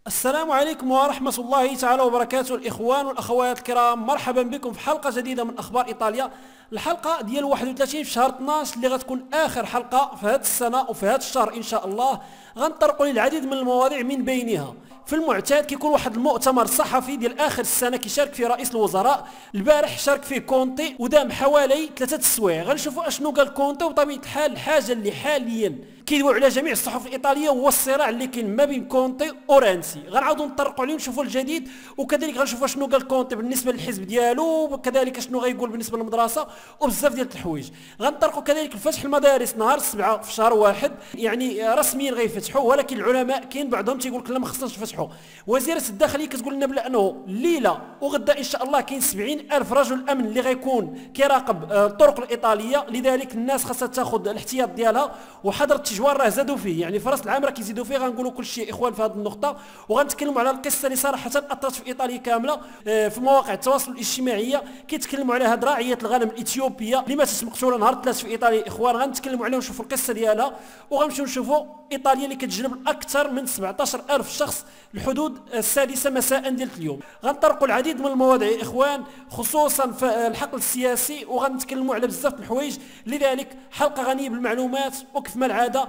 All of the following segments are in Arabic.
السلام عليكم ورحمة الله تعالى وبركاته. الإخوان والأخوات الكرام، مرحبا بكم في حلقة جديدة من أخبار إيطاليا. الحلقة ديال 31 في شهر 12 اللي غتكون آخر حلقة في هذه السنة وفي هذا الشهر إن شاء الله. غنطرقوا للعديد من المواضيع، من بينها في المعتاد كيكون واحد المؤتمر صحفي ديال آخر السنة كيشارك فيه رئيس الوزراء. البارح شارك فيه كونتي ودام حوالي 3 السوايع. غنشوفوا اشنو قال كونتي، وبطبيعة الحال الحاجة اللي حاليا كيدويو على جميع الصحف الإيطالية هو الصراع اللي كاين ما بين كونتي ورانسي. غنعاودوا نطرقوا عليه ونشوفوا الجديد، وكذلك غنشوفوا شنو قال كونتي بالنسبة للحزب ديالو، وكذلك شنو غيقول بالنسبة للمدرسة وبزاف ديال الحوايج. غنطرقوا كذلك لفتح المدارس نهار 7 في شهر 1، يعني رسميا غيفتحوا، ولكن العلماء كاين بعضهم تيقول لك لا ما خصناش نفتحوا. وزيرة الداخلية كتقول لنا بلا انه الليلة وغدا ان شاء الله كاين 70,000 رجل امن اللي غيكون كيراقب الطرق الإيطالية، لذلك الناس خاصها تاخذ الاحتياط ديالها. وحظر التجوال راه زادوا فيه، يعني في راس العام راه كيزيدوا فيه. غنقولوا كل شيء اخوان في هذه النقطه، وغنتكلموا على القصه اللي صراحه اثرت في ايطاليا كامله. في مواقع التواصل الاجتماعي كيتكلموا على هاد راعيه الغنم الاثيوبيه اللي ماتت مقتوله نهار 3 في ايطاليا. اخوان غنتكلموا عليها ونشوفوا القصه ديالها، وغنمشيو نشوفوا ايطاليا اللي كتجلب اكثر من 17,000 شخص الحدود 6 مساء ديال اليوم. غنطرقوا العديد من المواضيع اخوان، خصوصا في الحقل السياسي، وغنتكلموا على بزاف من الحوايج. لذلك حلقه غنيه بالمعلومات، وكيف ما العاده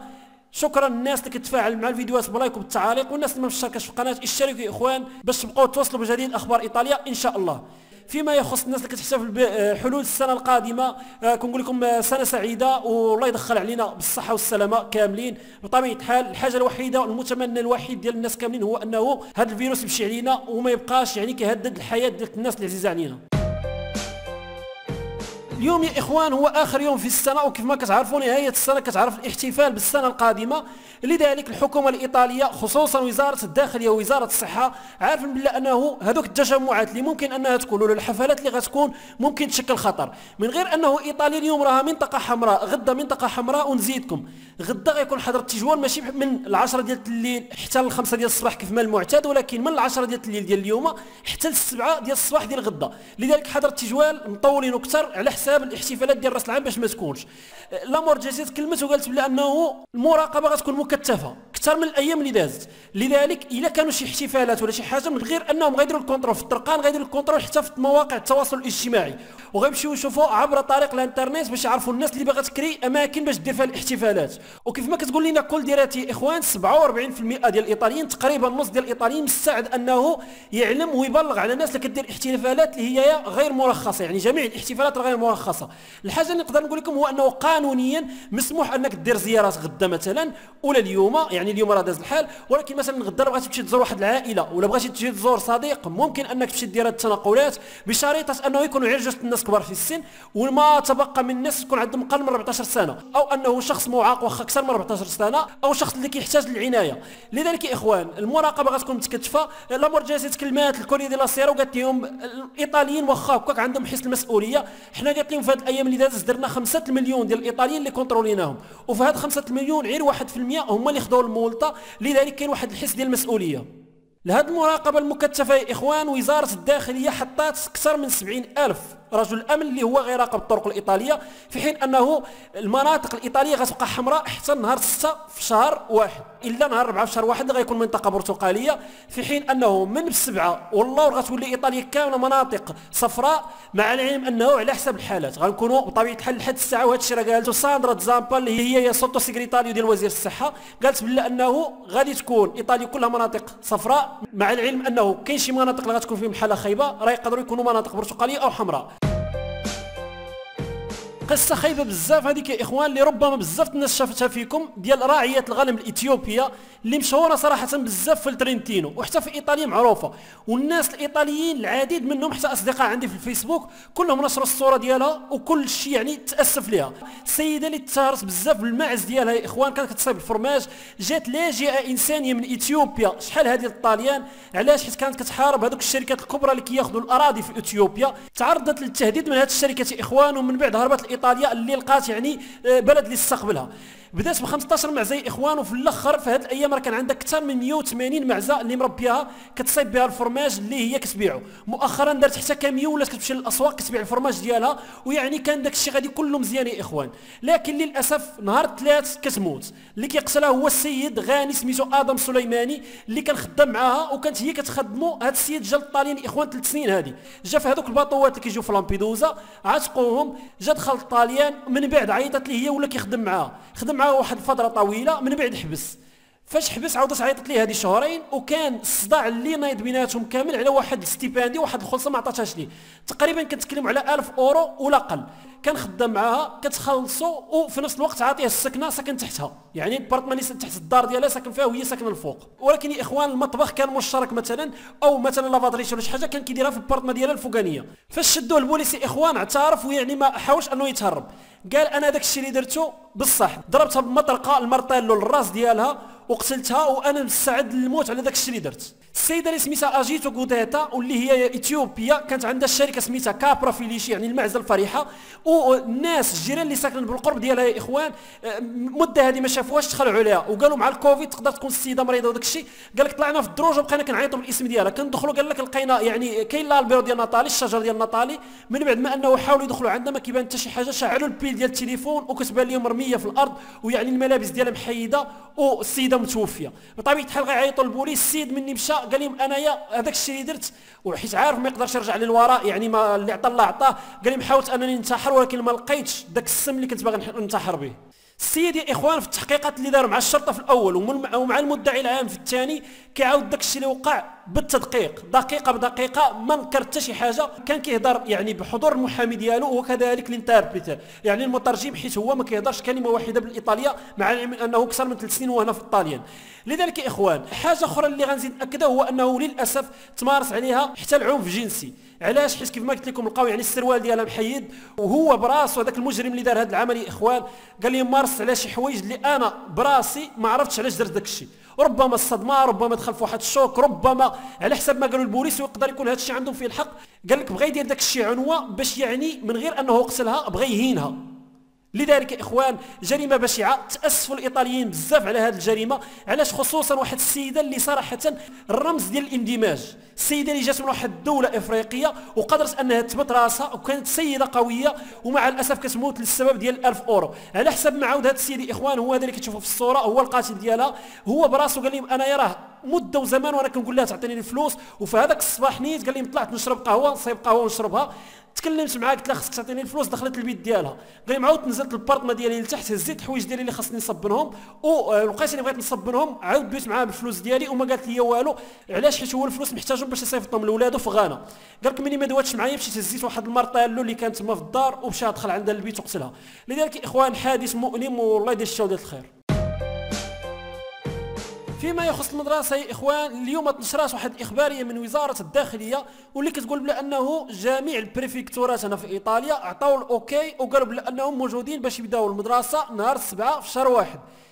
شكرا للناس اللي كتفاعل مع الفيديوهات بلايك وبالتعاليق، والناس اللي ما مشتركاش في القناه اشتركوا يا اخوان باش تبقاو توصلوا بجديد اخبار ايطاليا ان شاء الله. فيما يخص الناس اللي كتحتفل بحلول السنه القادمه، كنقول لكم سنه سعيده والله يدخل علينا بالصحه والسلامه كاملين. بطبيعه الحال الحاجه الوحيده والمتمنى الوحيد ديال الناس كاملين هو انه هذا الفيروس يمشي علينا وما يبقاش يعني كيهدد الحياه ديال الناس اللي عزيزه علينا. اليوم يا اخوان هو اخر يوم في السنه، وكيف ما كتعرفوا نهايه السنه كتعرف الاحتفال بالسنه القادمه. لذلك الحكومه الايطاليه خصوصا وزاره الداخليه ووزاره الصحه عارفين بلا انه هذوك التجمعات اللي ممكن انها تكون ولا الحفلات اللي غتكون ممكن تشكل خطر، من غير انه ايطاليا اليوم راها منطقه حمراء، غدا منطقه حمراء. ونزيدكم غدا غيكون حظر التجوال ماشي من 10 ديال الليل حتى 5 ديال الصباح كيف ما المعتاد، ولكن من 10 ديال الليل ديال اليوم حتى 7 ديال الصباح ديال غدا. لذلك حظر التجوال مطولين اكثر على حساب الاحتفالات ديال راس العام باش ما تكونش. لامور جازيت تكلمت وقالت بلا انه المراقبه غتكون مكثفه اكثر من الايام اللي دازت. لذلك الا كانوا شي احتفالات ولا شي حاجه، من غير انهم غيديروا الكونترول في الطرقان، غيديروا الكونترول حتى في مواقع التواصل الاجتماعي، وغيمشيو يشوفوا عبر طريق الانترنت باش يعرفوا الناس اللي باغا تكري اماكن باش دير فيها الاحتفالات. وكيف ما كتقول لنا كل ديراتي اخوان 47% ديال الايطاليين، تقريبا نص ديال الايطاليين مستعد انه يعلم ويبلغ على الناس اللي كدير احتفالات اللي هي غير مرخصه، يعني جميع الاحتفالات الغير مرخصه. الحاجه اللي نقدر نقول لكم هو انه قانونيا مسموح انك دير زيارات غدا مثلا ولا اليوم، يعني اليوم راه داز الحال، ولكن مثلا غدا بغيتي تمشي تزور واحد العائله ولا بغيتي تمشي تزور صديق، ممكن انك تمشي دير هاد التنقلات بشريطه انه يكونوا غير جوج الناس كبار في السن، وما تبقى من الناس يكون عندهم اقل من 14 سنه، او انه شخص معاق واخا اكثر من 14 سنه، او شخص اللي كيحتاج للعنايه. لذلك يا اخوان المراقبه غتكون متكثفه. لامور جازيت كلمات الكوري دي لا سيرا وقالت لهم الايطاليين واخا هكاك عندهم حس المسؤوليه. حنا قالت لهم في هذه الايام اللي دازت درنا 5 مليون ديال الايطاليين اللي كونتروليناهم، وفي هاد 5 مليون غير 1% هما اللي خداو المولطه. لذلك كاين واحد الحس ديال المسؤوليه. لهذه المراقبه المكثفه يا اخوان وزاره الداخليه حطات اكثر من 70,000 رجل امن اللي هو غيراقب الطرق الايطاليه، في حين انه المناطق الايطاليه غتبقى حمراء حتى نهار 6 في شهر 1، الا نهار 4 في شهر 1 اللي غيكون منطقه برتقاليه، في حين انه من 7 والله غتولي ايطاليا كامله مناطق صفراء، مع العلم انه على حسب الحالات غنكونوا بطبيعه الحال لحد الساعه. وهذا الشيء راه قالته ساندرا زامبا اللي هي سوتو سيكريتاريو ديال وزير الصحه، قالت بلا انه غادي تكون ايطاليا كلها مناطق صفراء، مع العلم انه كاين شي مناطق اللي غتكون فيهم حاله خايبه، راه يقدروا يكونوا مناطق برتقاليه او حمراء. قصه خايبه بزاف هذيك يا اخوان، اللي ربما بزاف الناس شافتها فيكم، ديال راعيه الغنم الاثيوبيه اللي مشهوره صراحه بزاف في الترينتينو وحتى في ايطاليا معروفه. والناس الايطاليين العديد منهم حتى اصدقاء عندي في الفيسبوك كلهم نشروا الصوره ديالها وكل شيء، يعني تاسف لها. السيده اللي تشهرت بزاف بالمعز ديالها يا اخوان، كانت كتصايب الفرماج، جات لاجئه انسانيه من اثيوبيا. شحال هذه الطاليان؟ علاش؟ حيت كانت كتحارب هذوك الشركات الكبرى اللي كياخذوا الاراضي في اثيوبيا. تعرضت للتهديد من هذه الشركات يا اخوان، ومن بعد هربت لايطاليا اللي لقات يعني بلد اللي استقبلها. بدات ب 15 معزه يا اخوان، وفي الاخر في هذه الايام راه كان عندك اكثر من 180 معزه اللي مربيها كتصايب بها الفرماج اللي هي كتبيعو. مؤخرا دارت حتى كاميو ولات كتمشي للاسواق كتبيع الفرماج ديالها، ويعني كان داك الشيء غادي كله مزيان يا اخوان. لكن للاسف نهار الثلاث كتموت. اللي كيقتلها هو السيد غاني سميتو ادم سليماني اللي كان خدام معاها، وكانت هي كتخدمو. هذا السيد جا للطاليين يا اخوان 3 سنين هذه، جا في هذوك الباطوات اللي كيجيو في لامبيدوزا عتقوهم، جا دخل الطاليان، من بعد عيطت ليه هي ولا كيخدم معاها، خدم معاها واحد الفتره طويله، من بعد حبس. فاش حبس عاودت عيطت ليه هذه شهرين، وكان الصداع اللي نايض بيناتهم كامل على واحد الستيباندي، واحد الخلصه ما عطاتهاش ليه، تقريبا كنتكلموا على 1000 اورو ولا اقل. كان خدام معاها كتخلصوا، وفي نفس الوقت عاطيها السكنه ساكن تحتها، يعني البارتماني تحت الدار ديالها ساكن فيها وهي ساكنه الفوق. ولكن يا اخوان المطبخ كان مشترك مثلا، او مثلا لافادريش ولا شي حاجه كان كيديرها في البارتما ديالها الفوقانيه. فاش شدوه البوليس يا اخوان اعترف، ويعني ما حاولش انه يتهرب، قال انا داك الشيء اللي درته بصح، ضربتها بالمطرقه المرطيلو للراس ديالها وقتلتها، وانا مستعد للموت على داك الشيء اللي درت. السيده اللي سميتها اجيتو غوديتا واللي هي اثيوبيا، كانت عندها شركه سميتها كابرا فيليشي يعني المعزه الفريحه، والناس الجيران اللي ساكنين بالقرب ديالها يا اخوان مده هذه ما شافوهاش، دخلوا عليها وقالوا مع الكوفيد تقدر تكون السيده مريضه وداك الشيء. قال لك طلعنا في الدروج وبقينا كنعيطوا بالاسم ديالها، كندخلوا قال لك لقينا يعني كاين لا البيرو ديال ناتالي الشجر ديال ناتالي، من بعد ما انه حاولوا يدخلوا عندنا ما كيبان حتى شي حاجه، شعلوا البيل ديال التليفون وكتبان لهم مرميه في الارض، ويعني الملابس ديالها محيده والسيده متوفيه. بطبيعه الحال غيعيطوا للبوليس. السيد مني مشى قال لهم انايا هذاك الشيء اللي درت، وحيت عارف ما يقدرش يرجع للوراء، يعني ما اللي عطى الله عطاه، قال لهم حاولت انني ننتحر ولكن ما لقيتش داك السم اللي كنت باغي ننتحر به. السيد يا اخوان في التحقيقات اللي داروا مع الشرطه في الاول ومع المدعي العام في الثاني كيعاود داك الشيء اللي وقع بالتدقيق دقيقه بدقيقه، ما نكر حتى شي حاجه، كان كيهضر يعني بحضور المحامي ديالو وكذلك الانتربريتور يعني المترجم، حيت هو ما كيهضرش كلمه واحده بالايطاليه مع العلم انه اكثر من 3 سنين وهنا في الطاليان. لذلك يا اخوان حاجه اخرى اللي غنزيد ناكدها هو انه للاسف تمارس عليها حتى العنف الجنسي. علاش؟ حيت كيف ما قلت لكم لقاو يعني السروال ديالها محيد، وهو براسو هذاك المجرم اللي دار هذا العمل يا اخوان قال لي مارس على شي حوايج اللي انا براسي ما عرفتش علاش درت داك الشيء، ربما الصدمه، ربما دخل في واحد الشوك، ربما على حسب ما قالوا البوليس، ويقدر يكون هذا الشيء عندهم فيه الحق. قال لك بغى يدير داك الشيء عنوه باش يعني من غير انه قتلها بغى يهينها. لذلك يا اخوان جريمه بشعه، تاسفوا الايطاليين بزاف على هذه الجريمه. علاش؟ خصوصا واحد السيده اللي صراحه الرمز ديال الاندماج، السيده اللي جات من واحد الدوله افريقيه وقدرت انها تثبت راسها وكانت سيده قويه، ومع الاسف كتموت للسبب ديال 1000 اورو. على حسب ما عاود هذا السيد يا اخوان هو هذا اللي كتشوفوا في الصوره هو القاتل ديالها، هو براسو قال لهم انا يراه مده وزمان وانا كنقول لها تعطيني الفلوس، وفي هذاك الصباح نيت قال لهم طلعت نشرب قهوه، نصيب قهوه ونشربها، تكلمت معاه قلت لها خصك تعطيني الفلوس، دخلت البيت ديالها. قال لي عاودت نزلت للبارطما ديالي لتحت، هزيت الحوايج ديالي اللي خاصني نصبنهم، ولقيت اللي بغيت نصبنهم، عاود بيت معاه بالفلوس ديالي وما قالت لي والو. علاش؟ حيت هو الفلوس محتاجهم باش يصيفطهم لولادو في غانا. قال لك ملي ما دواتش معايا مشيت هزيت واحد المرطيلو اللي كانت تما في الدار ومشى دخل عندها للبيت وقتلها. لذلك يا اخوان حادث مؤلم والله يدير الشهاده الخير. فيما يخص المدرسه يا اخوان اليوم تنشرات واحد الاخباريه من وزاره الداخليه واللي كتقول بانه جميع البريفكتورات هنا في ايطاليا عطاو الاوكي وقالوا بانهم موجودين باش يبداو المدرسه نهار 7 في شهر 1،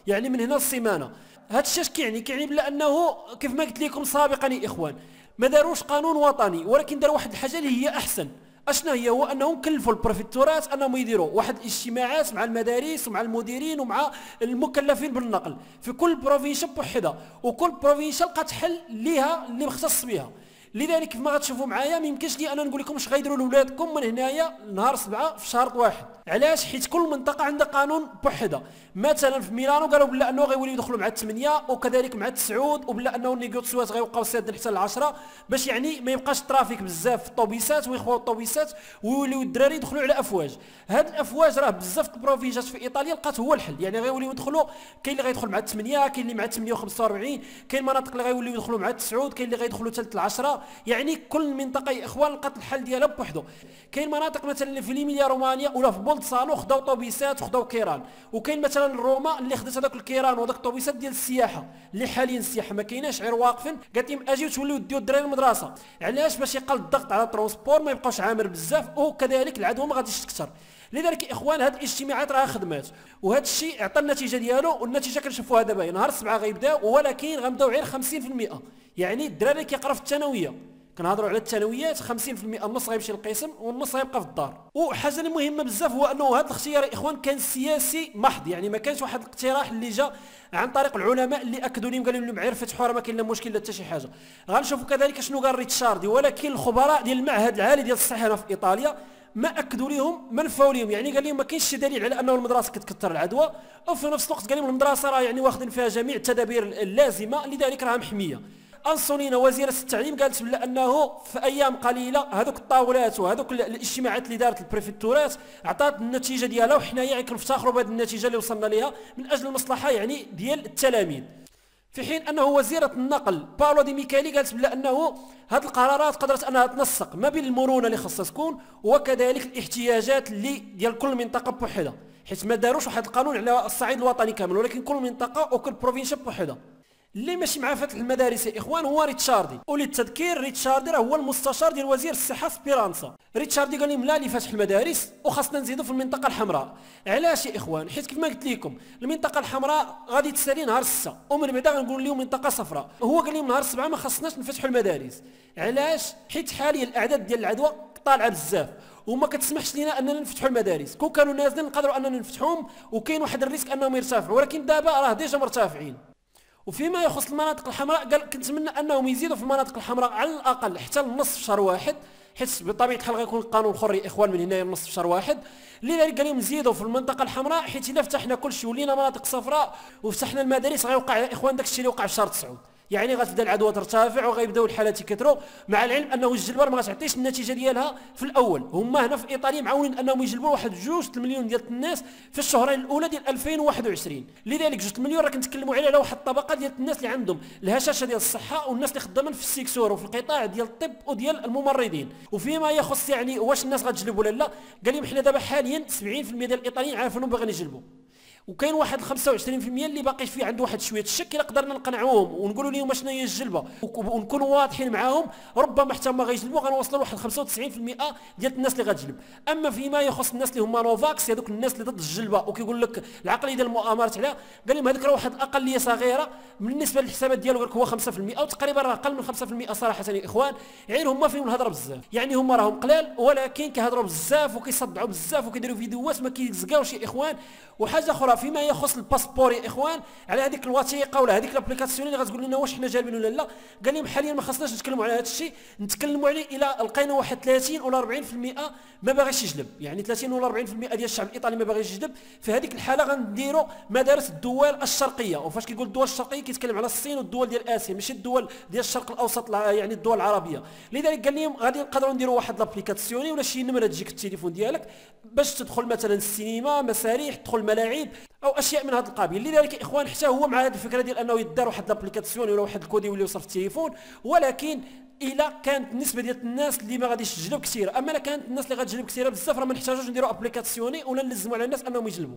يعني من هنا السيمانه. هذا الشيء اش كيعني بانه كيف ما قلت لكم سابقا يا اخوان ما داروش قانون وطني، ولكن داروا واحد الحاجه اللي هي احسن. اشنا هي؟ هو انهم كلفوا البريفكتورات انهم يديروا واحد الاجتماعات مع المدارس ومع المديرين ومع المكلفين بالنقل في كل بروفينشا بوحدها، وكل بروفينشا لقات حل ليها اللي مختص بها. لذلك كيف ما غتشوفوا معايا ما يمكنش لي انا نقول لكم اش غيديروا لاولادكم من هنايا نهار 7 في شهر 1. علاش؟ حيت كل منطقه عندها قانون بوحدها. مثلا في ميلانو قالوا بلا انه غيوليو يدخلوا مع 8 وكذلك مع 9 وبلا انه النيغوتسيوات غيبقاو سادين حتى 10 باش يعني ما يبقاش الترافيك بزاف في الطوبيسات ويخواو الطوبيسات ويوليو الدراري يدخلوا على افواج. هاد الافواج راه بزاف البروفينجات في ايطاليا لقات هو الحل، يعني غيوليو يدخلوا، كاين اللي غيدخل مع 8، كاين اللي مع 8 و45، كاين مناطق اللي غيوليو يدخلوا مع 9، كاين اللي غيدخلوا حتى 10، يعني كل منطقه يا اخوان لقات الحل ديالها بوحدو. كاين مناطق مثلا في ليميليا رومانيا ولا في بولتسانو خداو طوبيسات وخداو كيران، وكاين مثلا روما اللي خدات هذاك الكيران وهذاك الطوبيسات ديال السياحه اللي حاليا السياحه ما كايناش غير واقفين، قالت لهم اجيو توليو ديو الدراري المدرسه. علاش؟ باش يقل الضغط على الترونسبور ما يبقاوش عامر بزاف، وكذلك العدوى ما غاديش تكثر. لذلك يا اخوان هاد الاجتماعات راه خدمات وهذا الشيء عطى النتيجه ديالو، والنتيجه كنشوفوها دابا نهار 7 غيبداو، ولكن غنبداو غير 50%، يعني الدراري كيقرا في الثانويه كنهضروا على الثانويات 50% النص غيمشي للقسم والنص غيبقى في الدار. وحاجه اللي مهمه بزاف هو انه هذا الاختيار يا اخوان كان سياسي محض، يعني ما كانش واحد الاقتراح اللي جا عن طريق العلماء اللي اكدوا لهم قالوا لهم غير فتحوا راه ما كاين لا مشكل لا حتى شي حاجه. غنشوفوا كذلك شنو قال ريتشاردي، ولكن الخبراء ديال المعهد العالي ديال الصحه هنا في ايطاليا ما اكدوا لهم، ما نفاو لهم، يعني قال لهم ما كاينش شي دليل على انه المدرسه كتكثر العدوى، وفي نفس الوقت قال لهم المدرسه راه يعني واخدين فيها جميع التدابير اللازمه لذلك راها محميه. انسولينا وزيره التعليم قالت بلا انه في ايام قليله هذوك الطاولات وهذوك الاجتماعات اللي دارت البريفكتورات عطات النتيجه ديالها، وحنا يعني كنفتخروا بهذه النتيجه اللي وصلنا ليها من اجل المصلحه يعني ديال التلاميذ. في حين انه وزيره النقل باولو دي ميكالي قالت بلا انه هذه القرارات قدرت انها تنسق ما بين المرونه اللي خاصها تكون وكذلك الاحتياجات اللي ديال كل منطقه بوحدها، حيت ما داروش واحد القانون على الصعيد الوطني كامل، ولكن كل منطقه وكل بروفينسيا بوحدها. اللي ماشي مع فتح المدارس يا اخوان هو ريتشاردي، وللتذكير ريتشاردي راه هو المستشار ديال وزير الصحه سبيرانسا. ريتشاردي قال لهم لا لفتح المدارس وخاصنا نزيدوا في المنطقه الحمراء. علاش يا اخوان؟ حيت كيف ما قلت لكم المنطقه الحمراء غادي تسالي نهار 6 ومن بعد غنقول لهم منطقه صفراء، هو قال لهم نهار 7 ما خاصناش نفتحوا المدارس. علاش؟ حيت حاليا الاعداد ديال العدوى طالعه بزاف وما كتسمحش لنا اننا نفتحوا المدارس، كون كانوا نازلين نقدروا اننا نفتحوهم وكاين واحد الريسك انهم يرتفعوا، ولكن دابا راه ديجا مرتفعين. وفيما يخص المناطق الحمراء قال كنتمنى انهم يزيدوا في المناطق الحمراء على الاقل حتى لنصف شهر واحد، حيت بطبيعه الحال غيكون القانون حر يا اخوان من هنايا لنصف شهر واحد. لذلك قال لهم نزيدوا في المنطقه الحمراء، حيت الا فتحنا كل شيء ولينا مناطق صفراء وفتحنا المدارس غيوقع يا اخوان داك الشيء اللي وقع في شهر 9، يعني غتبدا العدوى ترتفع وغيبداو الحالات يكثروا، مع العلم انه الجلبه ما غتعطيش النتيجه ديالها في الاول. هما هنا في ايطاليا معاونين انهم يجلبوا واحد 2 المليون ديال الناس في الشهرين الاولى ديال 2021. لذلك 2 المليون راه كنتكلموا على واحد الطبقه ديال الناس اللي عندهم الهشاشه ديال الصحه والناس اللي خدامين في السيكسور وفي القطاع ديال الطب وديال الممرضين. وفيما يخص يعني واش الناس غتجلب ولا لا، قال لهم حنا دابا حاليا 70% ديال الايطاليين عارفين انهم باغيين يجلبوا، وكاين واحد 25% اللي باقي فيه عنده واحد شويه الشك. الا قدرنا نقنعوهم ونقولوا لهم شنو هي الجلبه ونكونوا واضحين معاهم ربما حتى ما غيجلبوا غنوصلوا لواحد 95% ديال الناس اللي غتجلب. اما فيما يخص الناس اللي هما نوفاكس هذوك الناس اللي ضد الجلبه وكيقول لك العقليه ديال المؤامرات عليها، قال لهم هذيك راه واحد الاقليه صغيره بالنسبه للحسابات ديالو هو 5% وتقريبا راه اقل من 5% صراحه يا اخوان. غير هما فيهم الهضره بزاف، يعني هما راهم قلال ولكن كيهضروا بزاف وكيصدعوا بزاف وكيديروا فيديوهات ما كيزقاوش يا اخوان. وحاجه اخرى فيما يخص الباسبور يا اخوان على هذيك الوثيقه ولا هذيك لابليكاسيون اللي غتقول لنا واش حنا جالبين ولا لا، قال لهم حاليا ما خصناش نتكلموا على هذا الشيء، نتكلموا عليه الى لقينا واحد 30 ولا 40% ما باغيش يجلب، يعني 30 ولا 40% ديال الشعب الايطالي ما باغيش يجلب. في هذيك الحاله غنديروا مدارس الدول الشرقيه، وفاش كيقول الدول الشرقيه كيتكلم على الصين والدول ديال اسيا ماشي الدول ديال الشرق الاوسط يعني الدول العربيه. لذلك قال لهم غادي نقدروا نديروا واحد لابليكاسيون ولا شي نمره تجيك التليفون ديالك باش تدخل مثلا السينما مسارح تدخل ملاعب او اشياء من هذا القبيل. لذلك يا اخوان حتى هو مع هذه الفكره ديال انه يدار واحد لابليكاسيون ولا واحد الكود يولي يوصل في التليفون، ولكن الا كانت النسبه ديال الناس اللي ما غاديش تجلب كثيره. اما الا كانت الناس اللي غتجلب كثيره بزاف راه ما نحتاجوش نديروا ابليكاسيوني ولا نلزموا على الناس انهم يجلبوا.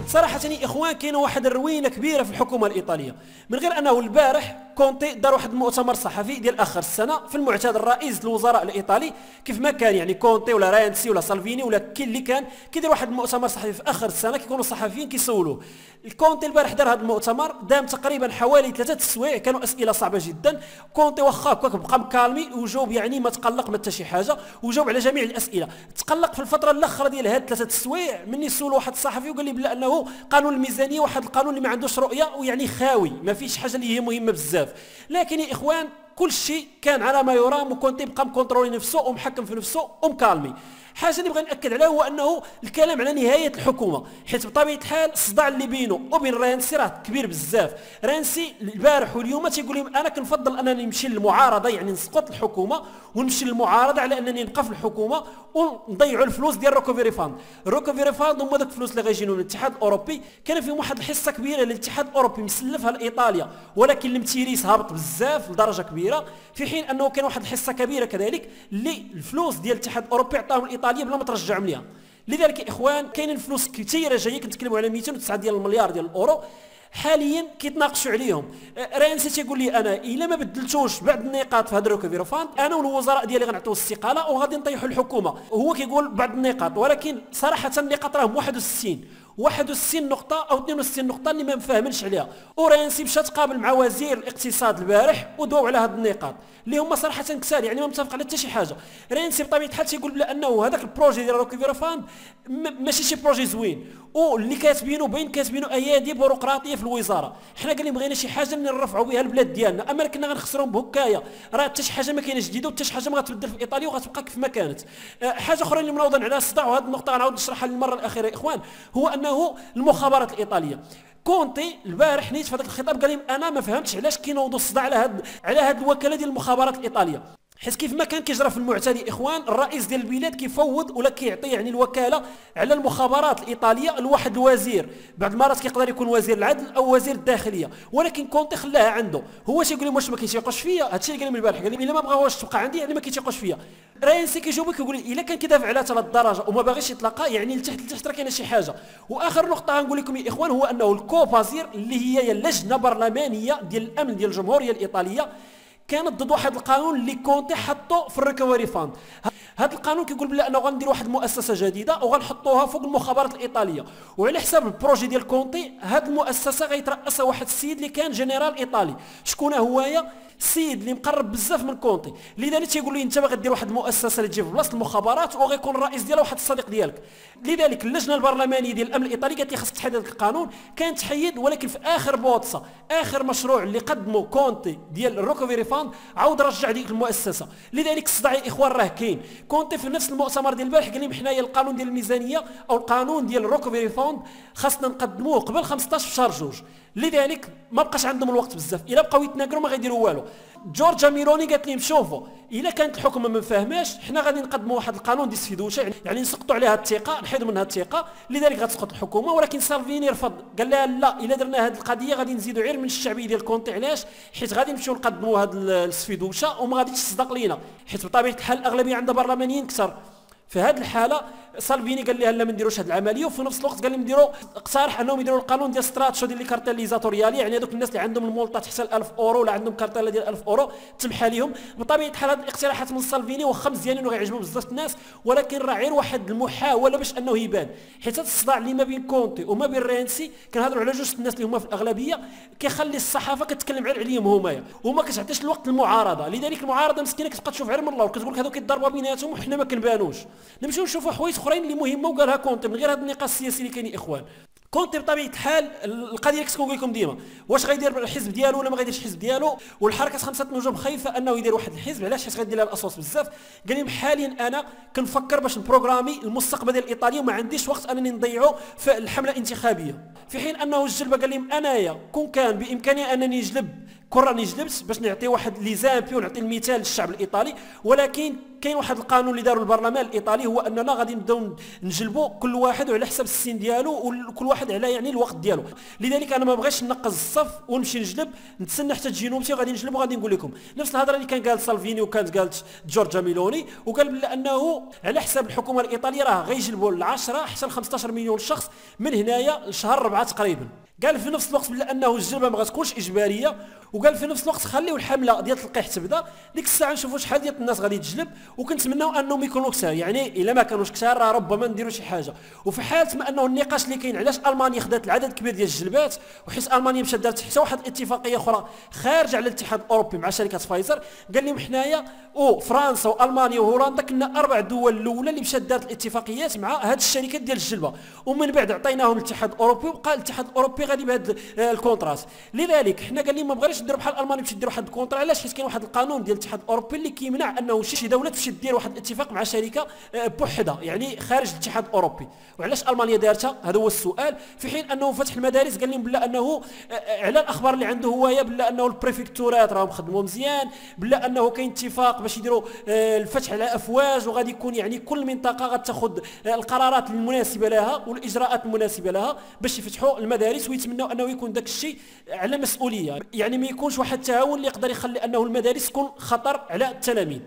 صراحة يا اخوان كاينه واحد الروينه كبيره في الحكومه الايطاليه، من غير انه البارح كونتي دار واحد المؤتمر صحفي ديال اخر السنه في المعتاد الرئيس الوزراء الايطالي كيف ما كان، يعني كونتي ولا رانسي ولا سالفيني ولا كل اللي كان كيدير واحد المؤتمر صحفي في اخر السنه كيكونوا الصحفيين كيسولوه. الكونتي البارح دار هذا المؤتمر دام تقريبا حوالي 3 سوايع، كانوا اسئله صعبه جدا. كونتي واخا هكاك بقى مكالمي وجاوب، يعني ما تقلق ما حتى شي حاجه وجاوب على جميع الاسئله. تقلق في الفتره الاخيره ديال هاد 3 سوايع مني سول واحد الصحفي وقال لي بلا انه قانون الميزانيه واحد القانون اللي ما عندوش رؤيه ويعني خاوي ما فيش حاجه اللي هي مهمه بزاف. لكن يا اخوان كل شيء كان على ما يرام وكونتي بقى مكونترولي نفسه ومحكم في نفسه ومكالمي. حاجه اللي بغا ناكد عليها هو انه الكلام على نهايه الحكومه، حيت بطبيعه الحال الصداع اللي بينه وبين رانسي راه كبير بزاف. رانسي البارح واليوم تيقول لهم انا كنفضل انني نمشي للمعارضه، يعني نسقط الحكومه ونمشي للمعارضه على انني نبقى في الحكومه ونضيعوا الفلوس ديال روكوفيري فاند. روكوفيري فاند هما داك الفلوس اللي غيجيو من الاتحاد الاوروبي، كان فيهم واحد الحصه كبيره للاتحاد الاوروبي مسلفها لايطاليا، ولكن المتيريس هابط بزاف لدرجه كبيره، في حين انه كان واحد الحصه كبيره كذلك اللي الفلوس ديال الاتحاد الاوروبي عطاهم لايطاليا بلا ما ترجعهم ليها. لذلك يا اخوان كاينين فلوس كثيره جايه، كنتكلموا على 209 ديال المليار ديال الاورو حاليا كيتناقشوا عليهم. رانسي تيقول لي انا الا ما بدلتوش بعض النقاط في هذا الروكوفيري فاند انا والوزراء ديالي غنعطيو الاستقاله وغادي نطيحوا الحكومه. هو كيقول بعض النقاط ولكن صراحه النقاط راهم 61 61 نقطه او 62 نقطه اللي ما مفاهمينش عليها. ورينسي مشى تقابل مع وزير الاقتصاد البارح ودواو على هاد النقاط اللي هما صراحه كسال، يعني ما متفق على حتى شي حاجه. رينسي بطبيعه الحال تيقول بلا انه هذاك البروجي ديال روكيفيرا فاند ماشي شي بروجي زوين، واللي كاتبينه ايادي بيروقراطيه في الوزاره. حنا قال لي بغينا شي حاجه اللي نرفعوا بها البلاد ديالنا، اما كنا غنخسرهم بهكايا راه حتى شي حاجه ما كايناش جديده وحتى شي حاجه ما غتبدل في ايطاليا وغتبقى كيف ما كانت. حاجه اخرى اللي منوضا على الصداع، وهذه النقطه غنعاود نشرحها للمره الاخيره يا اخوان، هو انه المخابرات الايطاليه. كونتي البارح نيت في هذاك الخطاب قال لهم انا ما فهمتش علاش كينوضوا الصداع على هاد الوكاله ديال المخابرات الايطاليه، حيت كيف ما كان كيجرى في المعتاد يا اخوان، الرئيس ديال البلاد كيفوض ولا كيعطي يعني الوكاله على المخابرات الايطاليه لواحد الوزير، بعض المرات كيقدر يكون وزير العدل او وزير الداخليه، ولكن كونتي خلاها عنده. هو تيقول لهم واش ما كيتيقوش فيا؟ هادشي اللي قال لهم البارح، قال لهم الا ما بغاوش تبقى عندي يعني ما كيتيقوش فيا. رينسي كيجاوب كيقول الا كان كيدافع على ثلاث الدرجه وما باغيش يطلقها يعني لتحت راه كاينه شي حاجه. واخر نقطه غنقول لكم يا اخوان هو انه الكوبازير اللي هي اللجنه برلمانيه ديال الامن ديال الجمهوريه الايطاليه كانت ضد واحد القانون اللي كونتي حطو في الريكفري فاند. هذا القانون كيقول بلا انه غندير واحد المؤسسه جديده وغنحطوها فوق المخابرات الايطاليه، وعلى حساب البروجي ديال كونتي هذه المؤسسه غيترأسها واحد السيد اللي كان جنرال ايطالي. شكون هو؟ السيد اللي مقرب بزاف من كونتي، لذلك تيقول لي انت باغي دير واحد المؤسسه اللي تجي في بلاصه المخابرات وغيكون الرئيس ديالها واحد الصديق ديالك. لذلك اللجنه البرلمانيه ديال الامن الايطالي قالت لي خاص تحيد هذا القانون، كان تحيد، ولكن في اخر بوتصه اخر مشروع اللي قدمه كونتي ديال الروكوفيري فاند عاود رجع ديك المؤسسه. لذلك الصداع يا اخوان راه كاين. كونتي في نفس المؤتمر ديال البارح قال لهم حنايا القانون ديال الميزانيه او القانون ديال الروكوفيري فاند خاصنا نقدموه قبل 15 في شهر 2، لذلك ما بقاش عندهم الوقت بزاف، الا بقاو يتناقروا ما غيديروا والو. جورجا ميلوني قالت لهم شوفوا الا كانت الحكومه ما فاهماش حنا غادي نقدموا واحد القانون ديال السفيدوشه، يعني نسقطوا عليها الثقه، نحيدوا منها الثقه، لذلك غتسقط الحكومه. ولكن سالفيني رفض، قال لها لا، الا درنا هذه القضيه غادي نزيدوا غير من الشعبيه ديال كونتي. علاش؟ حيت غادي نمشيو نقدموا هذا السفيدوشه وما غاديش تصدق لينا، حيت بطبيعه الحال الاغلبيه عندها برلمانيين كثر. في هذه الحاله سالفيني قال لها لا ما نديروش هذه العمليه، وفي نفس الوقت قال لهم اقترح انهم يديروا القانون ديال ستراتشو ديال الكارتيليزاتوريالي، يعني هذوك الناس اللي عندهم المولطات حتى 1000 اورو ولا عندهم كارتيلا ديال 1000 اورو تمحى لهم. بطبيعه الحال هذه الاقتراحات من سالفيني واخا مزيانين وغيعجبوا بزاف الناس، ولكن راه غير واحد المحاوله باش انه يبان، حيت هذا الصداع اللي ما بين كونتي وما بين رينسي كنهضروا على جوج الناس اللي هما في الاغلبيه، كيخلي الصحافه كتكلم غير عليهم هما وما كتعطيش الوقت للمعارضه. لذلك المعارضه مسكينه كتبقى تشوف غير من الله وكتقول لك هذوك كيضربوا بيناتهم وحنا ما كنبانوش. نمشيو نشوفوا حوايج اخرين اللي مهمه وقالها كونتي من غير هذا النقاش السياسي اللي كاين يا اخوان. كونتي بطبيعه الحال القضيه اللي كنت كنقول لكم ديما، واش غيدير الحزب ديالو ولا ما غيديرش الحزب ديالو؟ والحركه خمسه نجوم خايفه انه يدير واحد الحزب. علاش؟ حيت غيدير لها الاصوات بزاف. قال لهم حاليا انا كنفكر باش نبروغرامي المستقبل ديال ايطاليا وما عنديش وقت انني نضيعه في الحمله الانتخابيه، في حين انه الجلبه قال لهم انايا كون كان بامكاني انني نجلب كون راني جلبت باش نعطي واحد ليزامبي ونعطي المثال للشعب الايطالي، ولكن كاين واحد القانون اللي داروا البرلمان الايطالي هو اننا غادي نبداو نجلبوا كل واحد وعلى حسب السن ديالو وكل واحد على يعني الوقت ديالو. لذلك انا ما بغيتش نقص الصف ونمشي نجلب، نتسنى حتى تجي نوبتي وغادي نجلب وغادي نقول لكم نفس الهضره اللي كان قال سالفيني وكانت قالت جورجا ميلوني، وقال بانه على حساب الحكومه الايطاليه راه غيجلبوا ل 10 حتى ل 15 مليون شخص من هنايا لشهر 4 تقريبا. قال في نفس الوقت بانه الجلبه ما غتكونش اجباريه، وقال في نفس الوقت خليو الحمله ديال التلقيح تبدا، ديك الساعه نشوفوا شحال ديال الناس غادي تجلب، وكنتمناو انهم يكونوا كثار، يعني الا ما كانوش كثار راه ربما نديروا شي حاجه. وفي حاله ما انه النقاش اللي كاين علاش المانيا خدات العدد الكبير ديال الجلبات، وحيت المانيا مشات دارت حتى واحد الاتفاقيه اخرى خارج على الاتحاد الاوروبي مع شركه فايزر، قال لهم حنايا وفرنسا والمانيا وهولندا كنا 4 دول الاولى اللي مشات دارت الاتفاقيات مع هذه الشركات ديال الجلبه، ومن بعد عطيناهم الاتحاد الاوروبي وبقى الاتحاد الاوروبي غادي بهذا الكونترات. لذلك حنا قال لهم ما بغيناش نديروا بحال المانيا باش ديروا واحد الكونترا. علاش؟ حيت كاين واحد القانون ديال الاتحاد الاوروبي اللي كيمنع انه شي دوله تمشي دير واحد الاتفاق مع شركه بوحده يعني خارج الاتحاد الاوروبي. وعلاش المانيا دارتها؟ هذا هو السؤال. في حين انه فتح المدارس قال لهم بلا انه على الاخبار اللي عنده هو بلا انه البريفكتورات راهم خدموا مزيان، بلا انه كاين اتفاق باش يديروا الفتح على افواج، وغادي يكون يعني كل منطقه غتاخذ القرارات المناسبه لها والاجراءات المناسبه لها باش يفتحوا المدارس، ويتمنوا انه يكون داك الشيء على مسؤوليه، يعني ما يكونش واحد التهاون اللي يقدر يخلي انه المدارس تكون خطر على التلاميذ.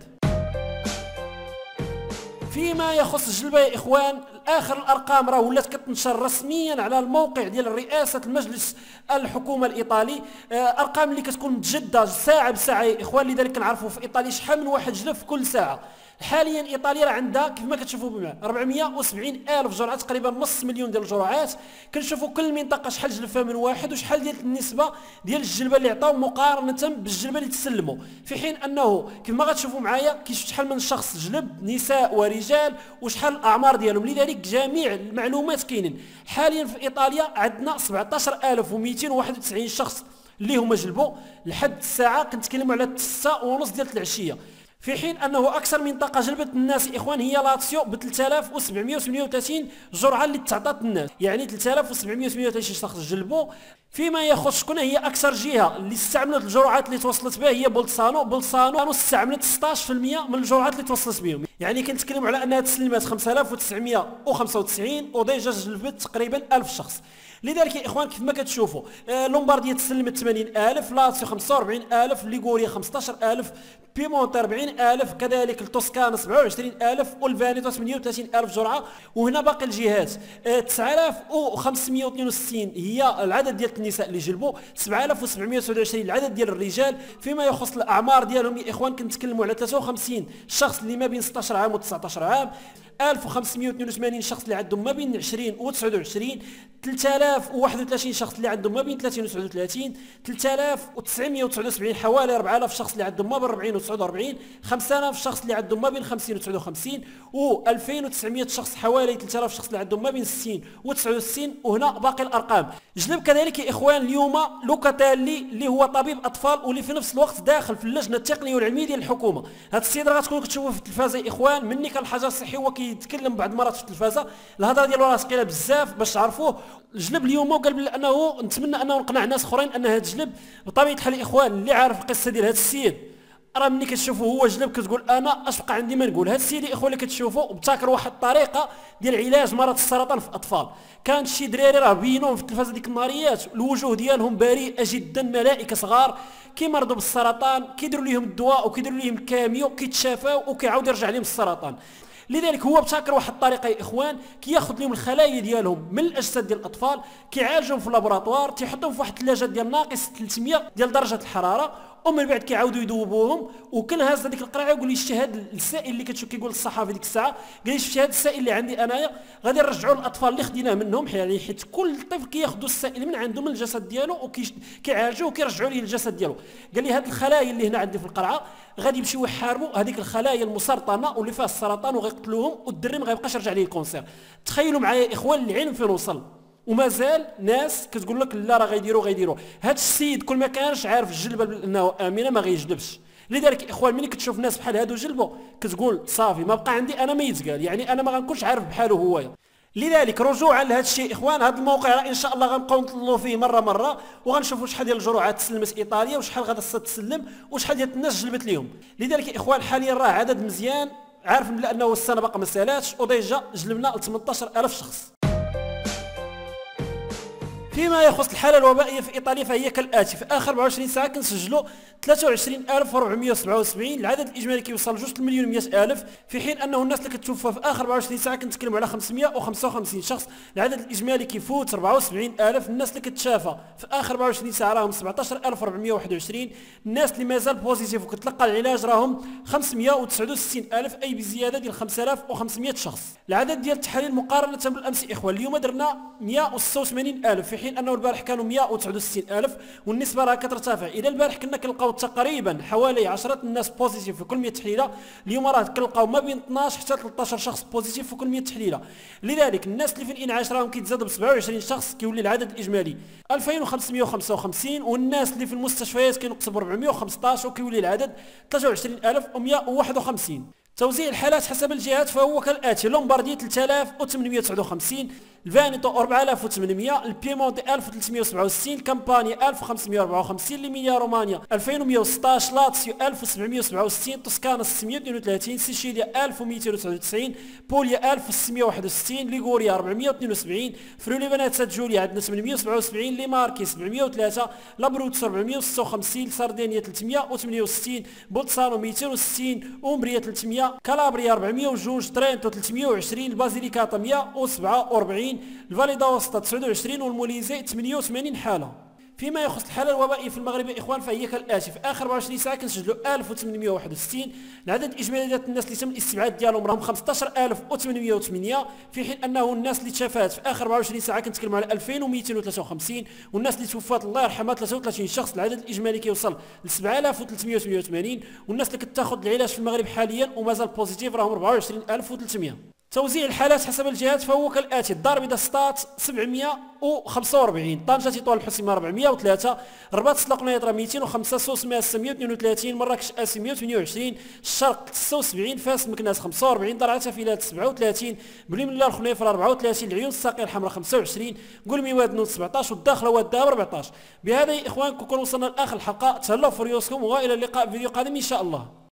فيما يخص الجلبه يا اخوان، اخر الارقام راه ولات كتنشر رسميا على الموقع ديال رئاسه المجلس الحكومه الايطالي، ارقام اللي كتكون متجدده ساعه بساعه يا اخوان. لذلك كنعرفوا في ايطاليا شحال من واحد جلب في كل ساعه. حاليا ايطاليا راه عندها كيف ما كتشوفوا بما 470 الف جرعه، تقريبا نص مليون ديال الجرعات. كنشوفوا كل منطقه شحال جلفها من واحد وشحال ديال النسبه ديال الجلبه اللي عطاو مقارنه بالجلبه اللي تسلموا، في حين انه كيف ما غتشوفوا معايا كيشوف شحال من شخص جلب نساء ورجال وشحال الاعمار ديالهم. لذلك جميع المعلومات كاينين. حاليا في ايطاليا عندنا 17291 شخص اللي هما جلبوا لحد الساعه كنتكلموا على 6:30 ديال العشيه، في حين انه اكثر منطقه جلبت الناس اخوان هي لاتسيو ب 3738 جرعه اللي تعطات الناس، يعني 3738 شخص جلبوا. فيما يخص شكون هي اكثر جهه اللي استعملت الجرعات اللي توصلت بها هي بولتسانو استعملت 16% من الجرعات اللي توصلت بهم، يعني كنتكلموا على انها تسلمت 5995 وديجا جلبت تقريبا 1000 شخص. لذلك يا اخوان كيف ما كتشوفوا لومبارديا تسلمت 80000، لاتسيو 45000، ليغوريا 15000، بيمونت 40000، كذلك التوسكانا 27000 والفانيتو 38000 جرعه. وهنا باقي الجهات 9562 هي العدد ديال النساء اللي جلبوا، 7729 العدد ديال الرجال. فيما يخص الاعمار ديالهم يا اخوان كنتكلموا على 53 شخص اللي ما بين 16 عام و 19 عام، 1582 شخص اللي عندهم ما بين 20 و 29، 3031 شخص اللي عندهم ما بين 30 و 39، 3979 حوالي 4000 شخص اللي عندهم ما بين 40 و 49، 5000 شخص اللي عندهم ما بين 50 و 59، و 2900 شخص حوالي 3000 شخص اللي عندهم ما بين 60 و 69. وهنا باقي الارقام. جلب كذلك يا اخوان اليوم لوكاتالي اللي هو طبيب اطفال واللي في نفس الوقت داخل في اللجنه التقنيه والعلميه ديال الحكومه. هذا السيد راه غتكونوا كتشوفوه في التلفازه يا اخوان، مني كان الحجر الصحي هو كيتكلم بعض المرات في التلفازه، الهضره ديالو راه ثقيله بزاف باش تعرفوه. جلب اليوم وقال بانه نتمنى انه نقنع ناس اخرين ان هذا جلب بطبيعه الحال يا اخوان. اللي عارف القصه ديال هذا السيد راه ملي كتشوفوا هو جلب كتقول انا اش بقى عندي ما نقول. هذا السيد يا اخوان اللي كتشوفوا ابتكر واحد الطريقه ديال علاج مرض السرطان في الاطفال. كان شي دراري راه بينوهم في التلفازه ديك النهاريات الوجوه ديالهم بريئه جدا، ملائكه صغار كيمرضوا بالسرطان، كيديروا لهم الدواء وكيديروا لهم الكاميو، كيتشافاو وكيعاود يرجع لهم السرطان. لذلك هو ابتكر واحد الطريقه يا اخوان كياخذ لهم الخلايا ديالهم من الاجساد ديال الاطفال، كيعالجهم في اللابوراتوار، تيحطهم في واحد الثلاجه ديال ناقص 300 ديال درجه الحراره، ومن بعد كيعاودوا يذوبوهم. وكل هاز هذيك القرعه يقول لي شتي هذا السائل اللي كتشوف كيقول الصحافي ديك الساعه قال لي شتي هذا السائل اللي عندي انايا غادي نرجعوا للاطفال اللي خديناه منهم، يعني حيت كل طفل كياخذوا السائل من عنده من الجسد ديالو وكيعالجوه وكيرجعوا ليه الجسد ديالو. قال لي هذه الخلايا اللي هنا عندي في القرعه غادي يمشيو يحاربوا هذيك الخلايا المسرطنه واللي فيها السرطان وغيقتلوهم، والدري ما غيبقاش يرجع ليه الكونسير. تخيلوا معايا اخوان العلم فين وصل، ومازال ناس كتقول لك لا راه غيديروا. هذا السيد كل ما كانش عارف الجلبه بانه امنه ما غيجلبش. لذلك اخوان ملي كتشوف ناس بحال هادو جلبوا كتقول صافي ما بقى عندي انا ما يتقال، يعني انا ما غنكونش عارف بحاله هويا. لذلك رجوعا لهذا الشيء اخوان، هذا الموقع راه ان شاء الله غنبقاو نطلوا فيه مره وغنشوفوا شحال ديال الجرعات تسلمت ايطاليا وشحال غادا تسلم وشحال ديال الناس جلبت لهم. لذلك اخوان حاليا راه عدد مزيان، عارف بانه السنه باقا ما سالاتش وديجا جلبنا ل 18000 شخص. فيما يخص الحاله الوبائيه في ايطاليا فهي كالاتي: في اخر 24 ساعه كنسجلوا 23477، العدد الاجمالي كيوصل ل 2.1 في حين انه الناس اللي كتوفى في اخر 24 ساعه كنتكلموا على 555 شخص، العدد الاجمالي كيفوت 74000. الناس اللي كتشافى في اخر 24 ساعه راهم 17421، الناس اللي مازال بوزيتيف وكتلقى العلاج راهم 569000، اي بزياده ديال 5500 شخص. العدد ديال التحاليل مقارنه بالامس اخوان اليوم درنا 186000 في حين انه البارح كانوا 169000، والنسبه راه كترتفع. الى البارح كنا كنلقاو تقريبا حوالي 10 الناس بوزيتيف في كل 100 تحليله، اليوم راه كنلقاو ما بين 12 حتى 13 شخص بوزيتيف في كل 100 تحليله. لذلك الناس اللي في الانعاش راهم كيتزادوا ب 27 شخص، كيولي العدد الاجمالي 2555، والناس اللي في المستشفيات كينقصوا ب 415 وكيولي العدد 23151. توزيع الحالات حسب الجهات فهو كالاتي: لومباردي 3859، الفانيتو 4800، البيمونتي 1367، كامبانيا 1554، ليميليا رومانيا 2116، لاتسيو 1767، توسكانا 632، سيشيليا 1299، بوليا 1661، ليغوريا 472، فرولي بنات جوليا عندنا 877، ليماركي 703، لابروتسو 456، ساردينيا 368، بولتسانو 260، اومبريا 300، كالابريا 402، ترينتو 320، البازيليكاتا 147، الفالي داوستا 29، والموليزي 88 حاله. فيما يخص الحاله الوبائيه في المغرب يا اخوان فهي كالاتي: في اخر 24 ساعه كنسجلوا 1861. العدد الاجمالي ديال الناس اللي تم الاستبعاد ديالهم راهم 15808، في حين انه الناس اللي تشافات في اخر 24 ساعه كنتكلموا على 2253، والناس اللي توفات الله يرحمها 33 شخص. العدد الاجمالي كيوصل ل 7388، والناس اللي كتاخذ العلاج في المغرب حاليا ومازال بوزيتيف راهم 24300. توزيع الحالات حسب الجهات فهو كالاتي: الدار البيضاء سطات 745، طنجة تطوان الحسيمة 403، الرباط سلاق نيطرة 205، سوس ماس 132، مراكش اسي 128، الشرق 76، فاس مكناس 45، درعا تافيلات 37، بليملا الخنيفرة 34، العيون الساقية الحمراء 25، قلمي وادنو 17، والداخلة والدهب 14. بهذا يا اخوان كون وصلنا لاخر الحلقة. تهلاو في ريوسكم والى اللقاء في فيديو قادم ان شاء الله.